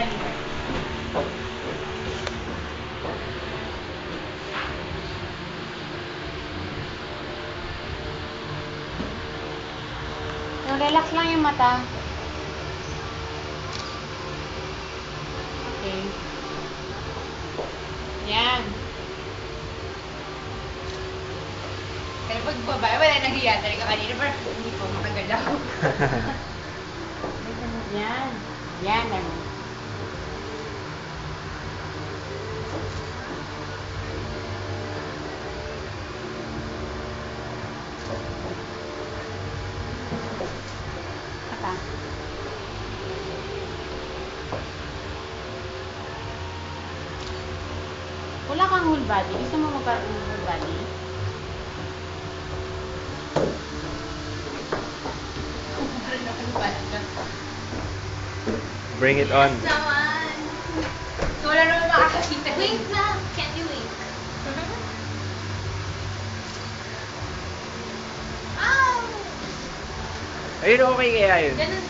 Dali. So, relax lang yung mata. Okay. Yan. Pero pag babae, wala nang hiya talaga kanina. Pero hindi po makagalaw. Yan. Yan lang. Mata. Wala kang whole body. Gusto mo magkaroon ng whole body? Bring it on. Naman. So, wala naman makakakita. Wink na. Can't you wink? Ow! Ayun, okay kaya yun. Ganun.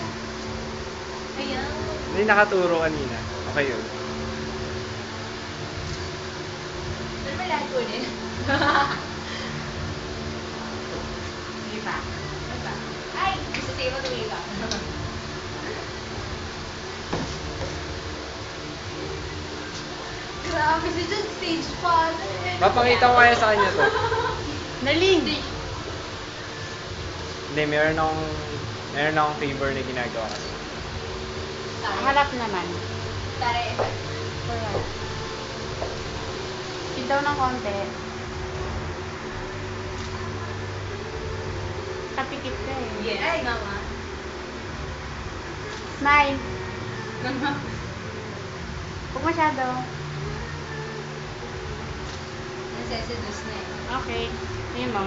Ayan. Hindi nakaturo kanina. Okay yun. Ano ba lahat ko din? Hindi pa. Ano pa? Ay! Gusto tayo mag-wake up. Grabe si John, stage pa. Papakita ko kaya sa kanya to. Naling! Hindi, meron akong favor na ginagawa kasi. Harap naman. Tare. Correct. Pintaw ng konti. Kapikit ka eh. Yeah. Ay, mama. Smile. Huwag masyado. Nasa-seduce na eh. Okay. Ayun mo.